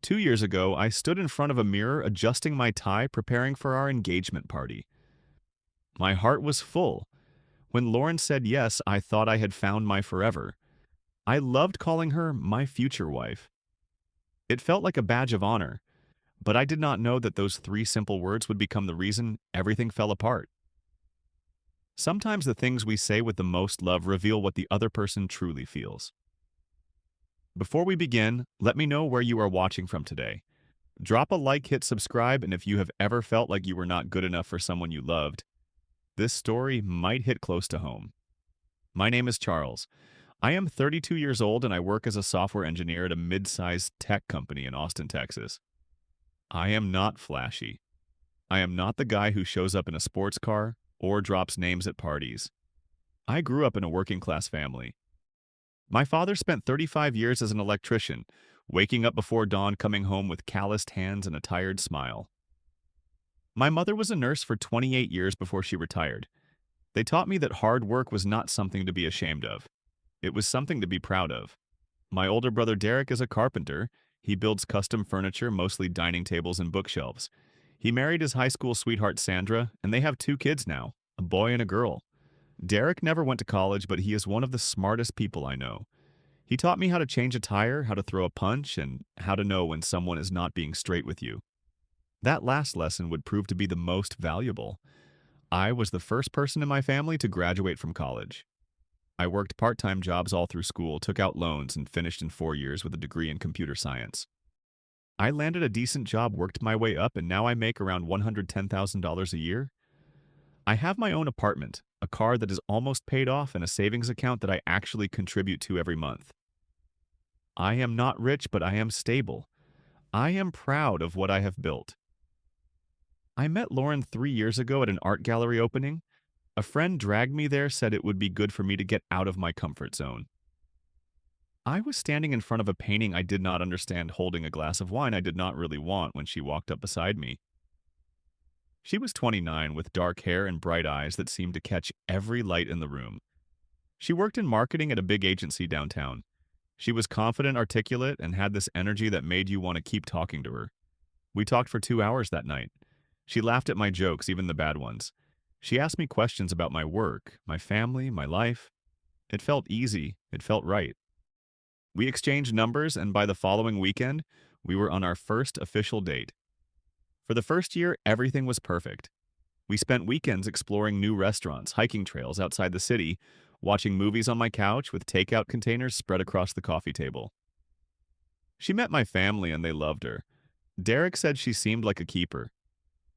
2 years ago, I stood in front of a mirror adjusting my tie, preparing for our engagement party. My heart was full. When Lauren said yes, I thought I had found my forever. I loved calling her my future wife. It felt like a badge of honor, but I did not know that those three simple words would become the reason everything fell apart. Sometimes the things we say with the most love reveal what the other person truly feels. Before we begin, let me know where you are watching from today. Drop a like, hit subscribe, and if you have ever felt like you were not good enough for someone you loved, this story might hit close to home. My name is Charles. I am 32 years old and I work as a software engineer at a mid-sized tech company in Austin, Texas. I am not flashy. I am not the guy who shows up in a sports car or drops names at parties. I grew up in a working-class family. My father spent 35 years as an electrician, waking up before dawn, coming home with calloused hands and a tired smile. My mother was a nurse for 28 years before she retired. They taught me that hard work was not something to be ashamed of. It was something to be proud of. My older brother Derek is a carpenter. He builds custom furniture, mostly dining tables and bookshelves. He married his high school sweetheart Sandra, and they have 2 kids now, a boy and a girl. Derek never went to college, but he is one of the smartest people I know. He taught me how to change a tire, how to throw a punch, and how to know when someone is not being straight with you. That last lesson would prove to be the most valuable. I was the first person in my family to graduate from college. I worked part-time jobs all through school, took out loans, and finished in 4 years with a degree in computer science. I landed a decent job, worked my way up, and now I make around $110,000 a year. I have my own apartment, a car that is almost paid off, and a savings account that I actually contribute to every month. I am not rich, but I am stable. I am proud of what I have built. I met Lauren 3 years ago at an art gallery opening. A friend dragged me there, said it would be good for me to get out of my comfort zone. I was standing in front of a painting I did not understand, holding a glass of wine I did not really want, when she walked up beside me. She was 29 with dark hair and bright eyes that seemed to catch every light in the room. She worked in marketing at a big agency downtown. She was confident, articulate, and had this energy that made you want to keep talking to her. We talked for 2 hours that night. She laughed at my jokes, even the bad ones. She asked me questions about my work, my family, my life. It felt easy. It felt right. We exchanged numbers, and by the following weekend, we were on our first official date. For the first year, everything was perfect. We spent weekends exploring new restaurants, hiking trails outside the city, watching movies on my couch with takeout containers spread across the coffee table. She met my family and they loved her. Derek said she seemed like a keeper.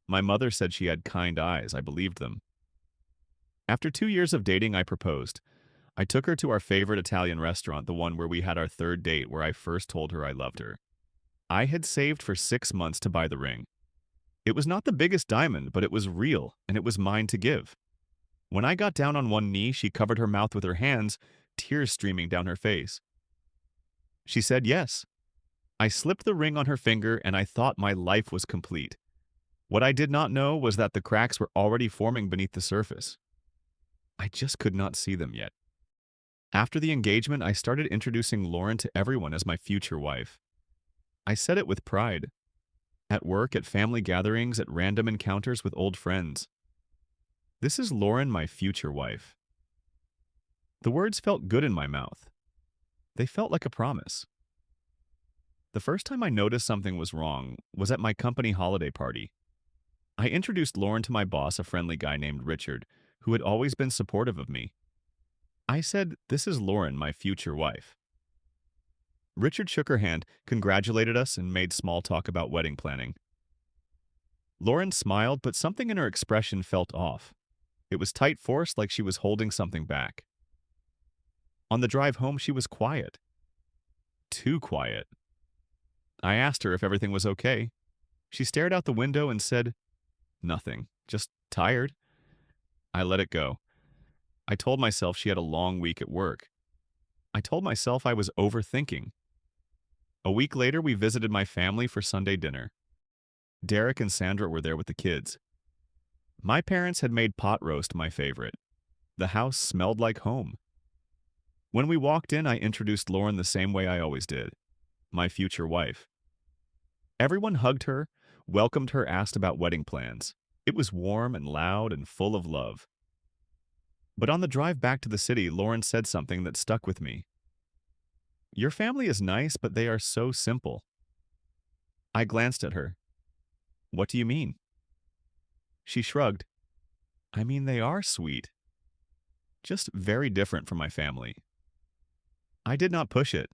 My mother said she had kind eyes. I believed them. After 2 years of dating, I proposed. I took her to our favorite Italian restaurant, the one where we had our third date, where I first told her I loved her. I had saved for 6 months to buy the ring. It was not the biggest diamond, but it was real, and it was mine to give. When I got down on one knee, she covered her mouth with her hands, tears streaming down her face. She said yes. I slipped the ring on her finger, and I thought my life was complete. What I did not know was that the cracks were already forming beneath the surface. I just could not see them yet. After the engagement, I started introducing Lauren to everyone as my future wife. I said it with pride. At work, at family gatherings, at random encounters with old friends. This is Lauren, my future wife. The words felt good in my mouth. They felt like a promise. The first time I noticed something was wrong was at my company holiday party. I introduced Lauren to my boss, a friendly guy named Richard, who had always been supportive of me. I said, "This is Lauren, my future wife." Richard shook her hand, congratulated us, and made small talk about wedding planning. Lauren smiled, but something in her expression felt off. It was tight, forced, like she was holding something back. On the drive home, she was quiet. Too quiet. I asked her if everything was okay. She stared out the window and said, "Nothing, just tired." I let it go. I told myself she had a long week at work. I told myself I was overthinking. A week later, we visited my family for Sunday dinner. Derek and Sandra were there with the kids. My parents had made pot roast my favorite. The house smelled like home. When we walked in, I introduced Lauren the same way I always did, my future wife. Everyone hugged her, welcomed her, asked about wedding plans. It was warm and loud and full of love. But on the drive back to the city, Lauren said something that stuck with me. Your family is nice, but they are so simple. I glanced at her. What do you mean? She shrugged. I mean, they are sweet. Just very different from my family. I did not push it.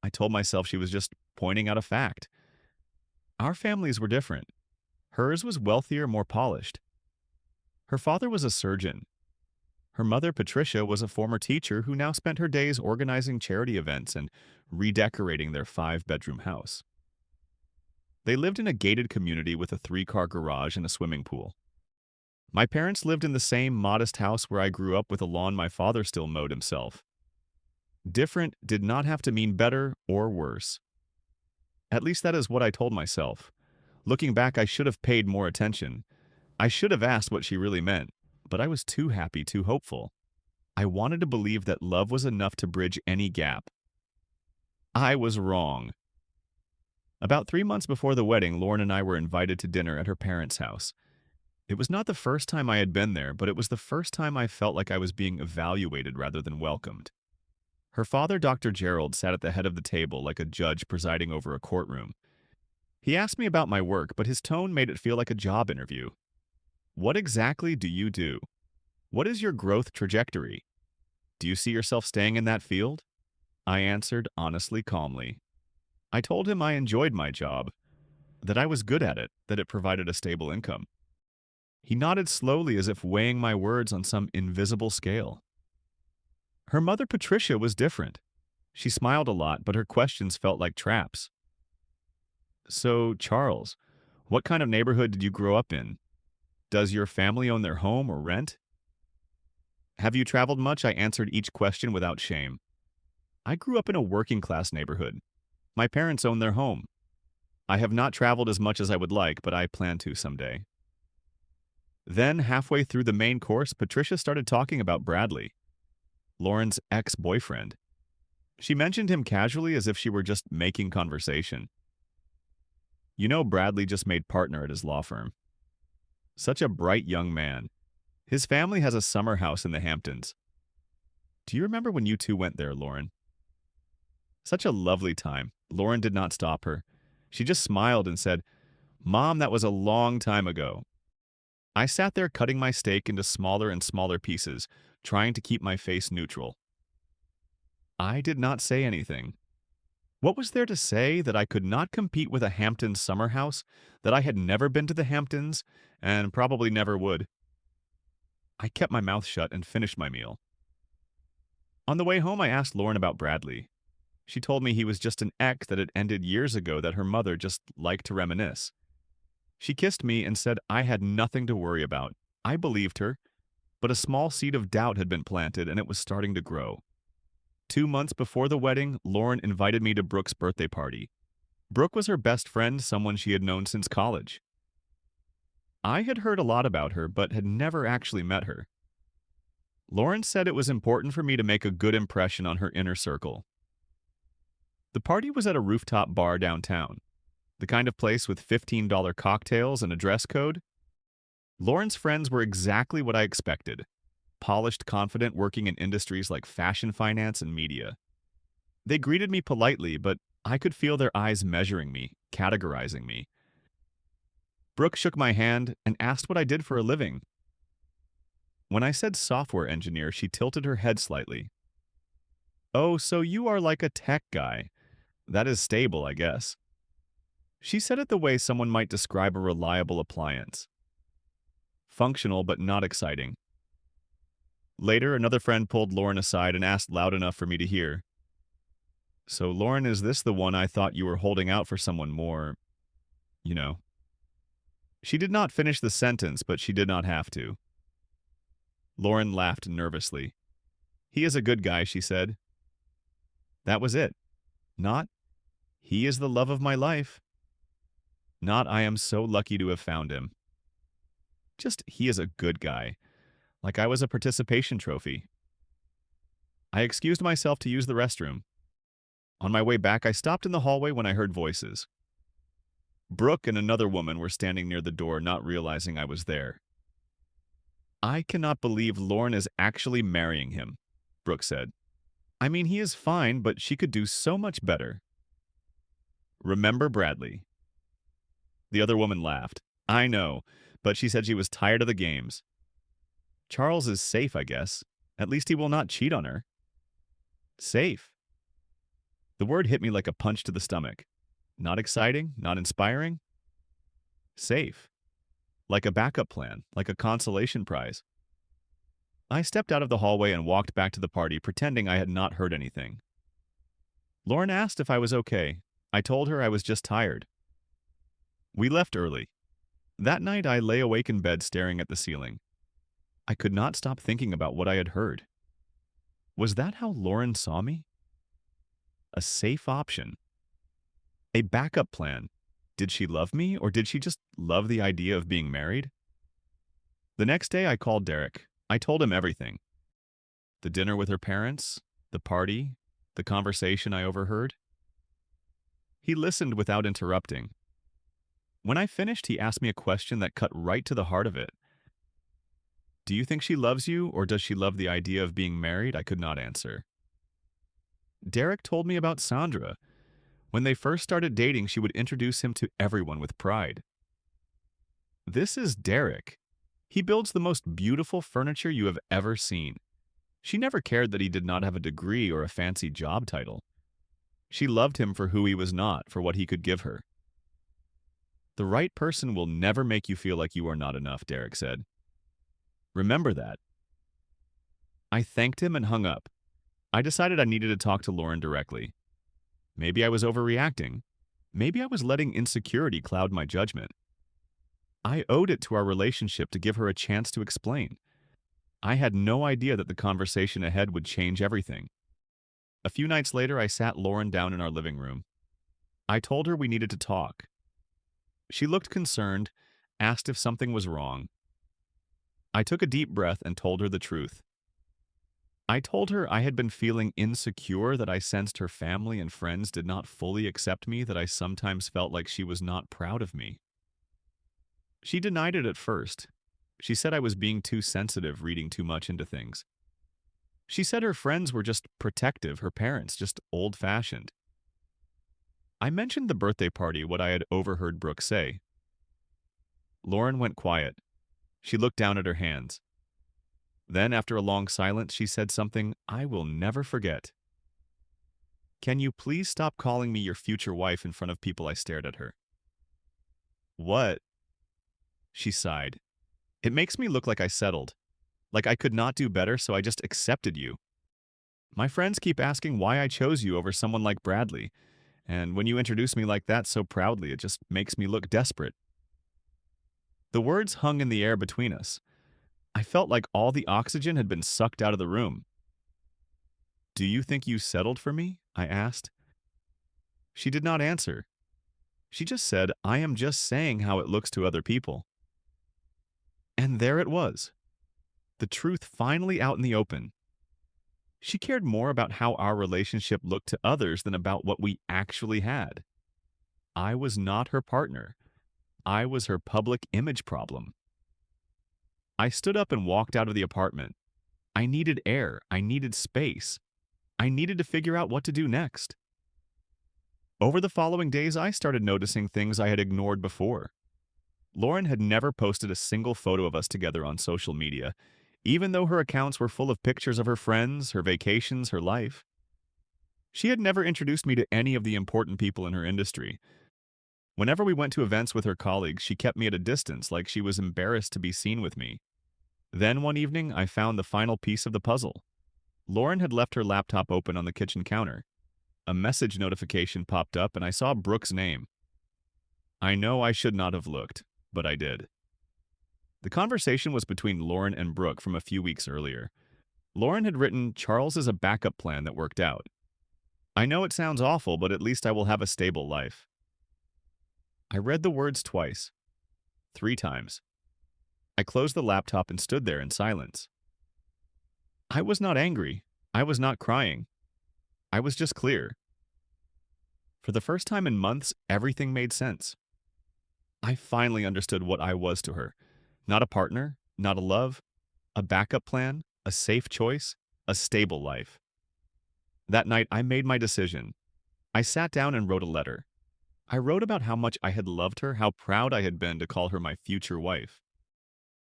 I told myself she was just pointing out a fact. Our families were different. Hers was wealthier, more polished. Her father was a surgeon. Her mother, Patricia, was a former teacher who now spent her days organizing charity events and redecorating their 5-bedroom house. They lived in a gated community with a 3-car garage and a swimming pool. My parents lived in the same modest house where I grew up with a lawn my father still mowed himself. Different did not have to mean better or worse. At least that is what I told myself. Looking back, I should have paid more attention. I should have asked what she really meant, but I was too happy, too hopeful. I wanted to believe that love was enough to bridge any gap. I was wrong. About 3 months before the wedding, Lauren and I were invited to dinner at her parents' house. It was not the first time I had been there, but it was the first time I felt like I was being evaluated rather than welcomed. Her father, Dr. Gerald, sat at the head of the table like a judge presiding over a courtroom. He asked me about my work, but his tone made it feel like a job interview. What exactly do you do? What is your growth trajectory? Do you see yourself staying in that field? I answered honestly, calmly. I told him I enjoyed my job, that I was good at it, that it provided a stable income. He nodded slowly as if weighing my words on some invisible scale. Her mother, Patricia, was different. She smiled a lot, but her questions felt like traps. So, Charles, what kind of neighborhood did you grow up in? Does your family own their home or rent? Have you traveled much? I answered each question without shame. I grew up in a working-class neighborhood. My parents own their home. I have not traveled as much as I would like, but I plan to someday. Then, halfway through the main course, Patricia started talking about Bradley, Lauren's ex-boyfriend. She mentioned him casually as if she were just making conversation. You know, Bradley just made partner at his law firm. Such a bright young man. His family has a summer house in the Hamptons. Do you remember when you two went there, Lauren? Such a lovely time. Lauren did not stop her. She just smiled and said, Mom, that was a long time ago. I sat there cutting my steak into smaller and smaller pieces, trying to keep my face neutral. I did not say anything. What was there to say that I could not compete with a Hamptons summer house, that I had never been to the Hamptons, and probably never would? I kept my mouth shut and finished my meal. On the way home, I asked Lauren about Bradley. She told me he was just an ex that had ended years ago, that her mother just liked to reminisce. She kissed me and said I had nothing to worry about. I believed her, but a small seed of doubt had been planted and it was starting to grow. 2 months before the wedding, Lauren invited me to Brooke's birthday party. Brooke was her best friend, someone she had known since college. I had heard a lot about her, but had never actually met her. Lauren said it was important for me to make a good impression on her inner circle. The party was at a rooftop bar downtown, the kind of place with $15 cocktails and a dress code. Lauren's friends were exactly what I expected. Polished, confident, working in industries like fashion, finance, and media. They greeted me politely, but I could feel their eyes measuring me, categorizing me. Brooke shook my hand and asked what I did for a living. When I said software engineer, she tilted her head slightly. Oh, so you are like a tech guy. That is stable, I guess. She said it the way someone might describe a reliable appliance. Functional, but not exciting. Later, another friend pulled Lauren aside and asked loud enough for me to hear. So, Lauren, is this the one I thought you were holding out for someone more, you know? She did not finish the sentence, but she did not have to. Lauren laughed nervously. He is a good guy, she said. That was it. Not, he is the love of my life. Not, I am so lucky to have found him. Just, he is a good guy. Like I was a participation trophy. I excused myself to use the restroom. On my way back, I stopped in the hallway when I heard voices. Brooke and another woman were standing near the door, not realizing I was there. I cannot believe Lauren is actually marrying him, Brooke said. I mean, he is fine, but she could do so much better. Remember Bradley? The other woman laughed. I know, but she said she was tired of the games. Charles is safe, I guess. At least he will not cheat on her. Safe. The word hit me like a punch to the stomach. Not exciting, not inspiring. Safe. Like a backup plan, like a consolation prize. I stepped out of the hallway and walked back to the party, pretending I had not heard anything. Lauren asked if I was okay. I told her I was just tired. We left early. That night I lay awake in bed staring at the ceiling. I could not stop thinking about what I had heard. Was that how Lauren saw me? A safe option. A backup plan. Did she love me, or did she just love the idea of being married? The next day I called Derek. I told him everything. The dinner with her parents, the party, the conversation I overheard. He listened without interrupting. When I finished, he asked me a question that cut right to the heart of it. Do you think she loves you, or does she love the idea of being married? I could not answer. Derek told me about Sandra. When they first started dating, she would introduce him to everyone with pride. This is Derek. He builds the most beautiful furniture you have ever seen. She never cared that he did not have a degree or a fancy job title. She loved him for who he was not, for what he could give her. The right person will never make you feel like you are not enough, Derek said. Remember that. I thanked him and hung up. I decided I needed to talk to Lauren directly. Maybe I was overreacting. Maybe I was letting insecurity cloud my judgment. I owed it to our relationship to give her a chance to explain. I had no idea that the conversation ahead would change everything. A few nights later, I sat Lauren down in our living room. I told her we needed to talk. She looked concerned, asked if something was wrong. I took a deep breath and told her the truth. I told her I had been feeling insecure, that I sensed her family and friends did not fully accept me, that I sometimes felt like she was not proud of me. She denied it at first. She said I was being too sensitive, reading too much into things. She said her friends were just protective, her parents just old-fashioned. I mentioned the birthday party, what I had overheard Brooke say. Lauren went quiet. She looked down at her hands. Then, after a long silence, she said something I will never forget. Can you please stop calling me your future wife in front of people? I stared at her. What? She sighed. It makes me look like I settled. Like I could not do better, so I just accepted you. My friends keep asking why I chose you over someone like Bradley, and when you introduce me like that so proudly, it just makes me look desperate. The words hung in the air between us. I felt like all the oxygen had been sucked out of the room. Do you think you settled for me? I asked. She did not answer. She just said, I am just saying how it looks to other people. And there it was. The truth finally out in the open. She cared more about how our relationship looked to others than about what we actually had. I was not her partner. I was her public image problem. I stood up and walked out of the apartment. I needed air. I needed space. I needed to figure out what to do next. Over the following days, I started noticing things I had ignored before. Lauren had never posted a single photo of us together on social media, even though her accounts were full of pictures of her friends, her vacations, her life. She had never introduced me to any of the important people in her industry. Whenever we went to events with her colleagues, she kept me at a distance, like she was embarrassed to be seen with me. Then one evening, I found the final piece of the puzzle. Lauren had left her laptop open on the kitchen counter. A message notification popped up and I saw Brooke's name. I know I should not have looked, but I did. The conversation was between Lauren and Brooke from a few weeks earlier. Lauren had written, Charles is a backup plan that worked out. I know it sounds awful, but at least I will have a stable life. I read the words twice. 3 times. I closed the laptop and stood there in silence. I was not angry. I was not crying. I was just clear. For the first time in months, everything made sense. I finally understood what I was to her. Not a partner, not a love, a backup plan, a safe choice, a stable life. That night, I made my decision. I sat down and wrote a letter. I wrote about how much I had loved her, how proud I had been to call her my future wife.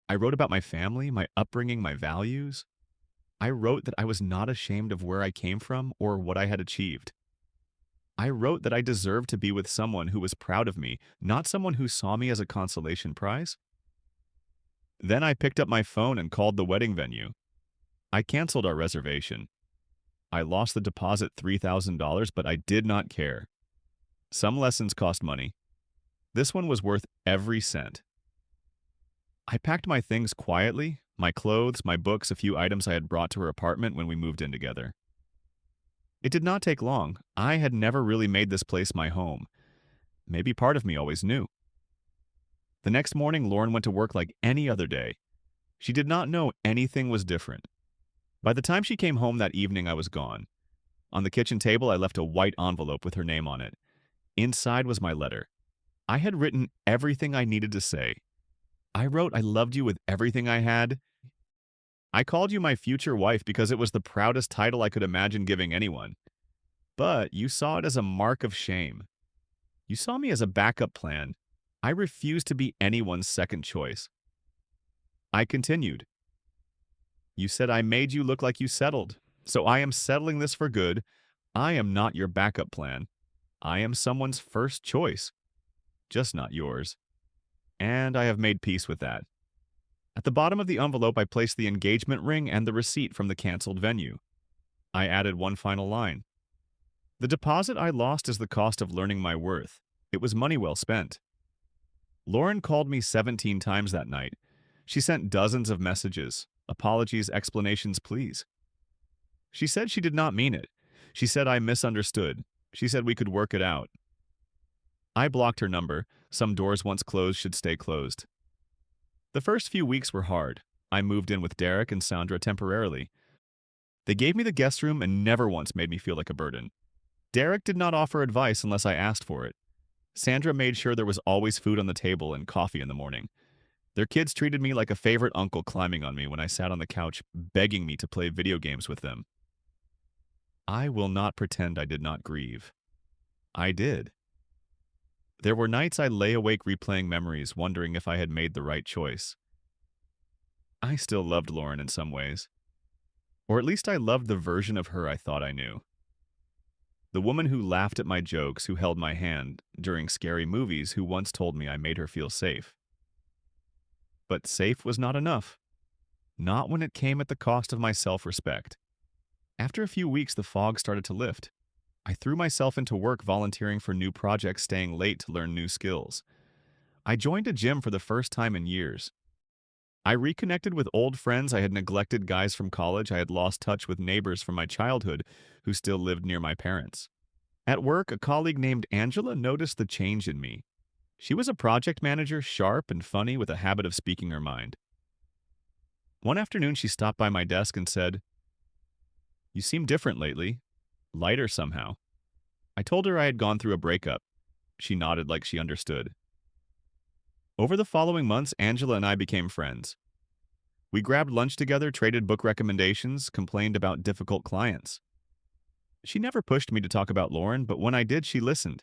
I wrote about my family, my upbringing, my values. I wrote that I was not ashamed of where I came from or what I had achieved. I wrote that I deserved to be with someone who was proud of me, not someone who saw me as a consolation prize. Then I picked up my phone and called the wedding venue. I canceled our reservation. I lost the deposit $3,000, but I did not care. Some lessons cost money. This one was worth every cent. I packed my things quietly, my clothes, my books, a few items I had brought to her apartment when we moved in together. It did not take long. I had never really made this place my home. Maybe part of me always knew. The next morning, Lauren went to work like any other day. She did not know anything was different. By the time she came home that evening, I was gone. On the kitchen table, I left a white envelope with her name on it. Inside was my letter. I had written everything I needed to say. I wrote I loved you with everything I had. I called you my future wife because it was the proudest title I could imagine giving anyone. But you saw it as a mark of shame. You saw me as a backup plan. I refused to be anyone's second choice. I continued. You said I made you look like you settled. So I am settling this for good. I am not your backup plan. I am someone's first choice. Just not yours. And I have made peace with that. At the bottom of the envelope, I placed the engagement ring and the receipt from the canceled venue. I added one final line. The deposit I lost is the cost of learning my worth. It was money well spent. Lauren called me 17 times that night. She sent dozens of messages. Apologies, explanations, please. She said she did not mean it. She said I misunderstood. She said we could work it out. I blocked her number. Some doors once closed should stay closed. The first few weeks were hard. I moved in with Derek and Sandra temporarily. They gave me the guest room and never once made me feel like a burden. Derek did not offer advice unless I asked for it. Sandra made sure there was always food on the table and coffee in the morning. Their kids treated me like a favorite uncle climbing on me when I sat on the couch, begging me to play video games with them. I will not pretend I did not grieve. I did. There were nights I lay awake replaying memories, wondering if I had made the right choice. I still loved Lauren in some ways. Or at least I loved the version of her I thought I knew. The woman who laughed at my jokes, who held my hand during scary movies, who once told me I made her feel safe. But safe was not enough. Not when it came at the cost of my self-respect. After a few weeks, the fog started to lift. I threw myself into work volunteering for new projects, staying late to learn new skills. I joined a gym for the first time in years. I reconnected with old friends I had neglected, guys from college. I had lost touch with neighbors from my childhood who still lived near my parents. At work, a colleague named Angela noticed the change in me. She was a project manager, sharp and funny, with a habit of speaking her mind. One afternoon, she stopped by my desk and said, "You seem different lately. Lighter somehow." I told her I had gone through a breakup. She nodded like she understood. Over the following months, Angela and I became friends. We grabbed lunch together, traded book recommendations, complained about difficult clients. She never pushed me to talk about Lauren, but when I did, she listened.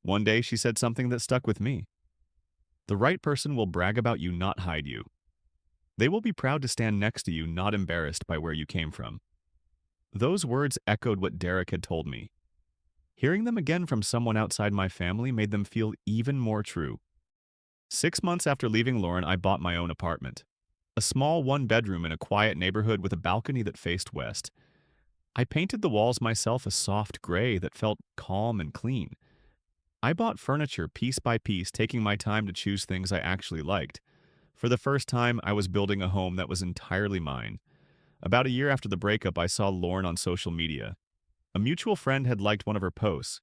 One day, she said something that stuck with me. The right person will brag about you, not hide you. They will be proud to stand next to you, not embarrassed by where you came from. Those words echoed what Derek had told me. Hearing them again from someone outside my family made them feel even more true. 6 months after leaving Lauren, I bought my own apartment. A small one-bedroom in a quiet neighborhood with a balcony that faced west. I painted the walls myself a soft gray that felt calm and clean. I bought furniture piece by piece, taking my time to choose things I actually liked. For the first time, I was building a home that was entirely mine. About a year after the breakup, I saw Lauren on social media. A mutual friend had liked one of her posts.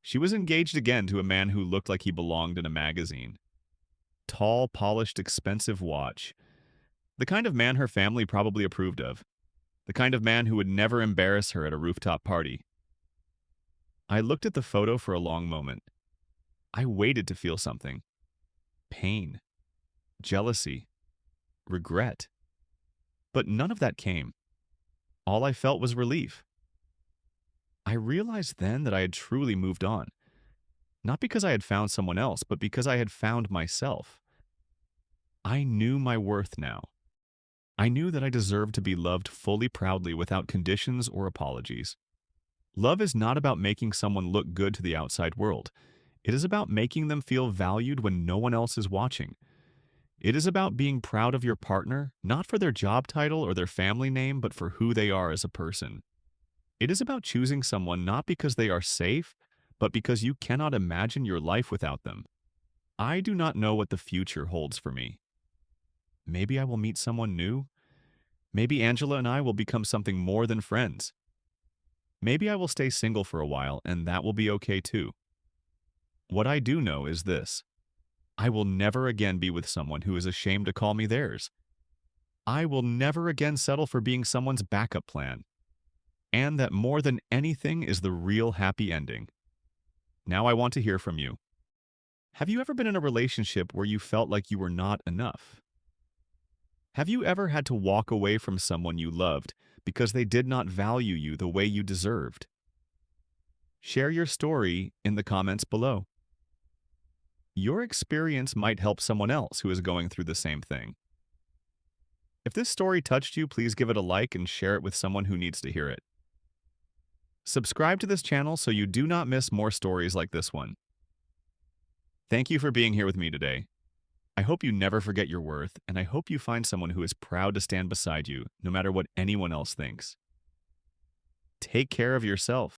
She was engaged again to a man who looked like he belonged in a magazine. Tall, polished, expensive watch. The kind of man her family probably approved of. The kind of man who would never embarrass her at a rooftop party. I looked at the photo for a long moment. I waited to feel something. pain, jealousy, regret. But none of that came. All I felt was relief. I realized then that I had truly moved on, not because I had found someone else, but because I had found myself. I knew my worth now. I knew that I deserved to be loved fully proudly without conditions or apologies. Love is not about making someone look good to the outside world. It is about making them feel valued when no one else is watching. It is about being proud of your partner, not for their job title or their family name, but for who they are as a person. It is about choosing someone not because they are safe, but because you cannot imagine your life without them. I do not know what the future holds for me. Maybe I will meet someone new. Maybe Angela and I will become something more than friends. Maybe I will stay single for a while, and that will be okay too. What I do know is this: I will never again be with someone who is ashamed to call me theirs. I will never again settle for being someone's backup plan. And that more than anything is the real happy ending. Now I want to hear from you. Have you ever been in a relationship where you felt like you were not enough? Have you ever had to walk away from someone you loved because they did not value you the way you deserved? Share your story in the comments below. Your experience might help someone else who is going through the same thing. If this story touched you, please give it a like and share it with someone who needs to hear it. Subscribe to this channel so you do not miss more stories like this one. Thank you for being here with me today. I hope you never forget your worth, and I hope you find someone who is proud to stand beside you, no matter what anyone else thinks. Take care of yourself.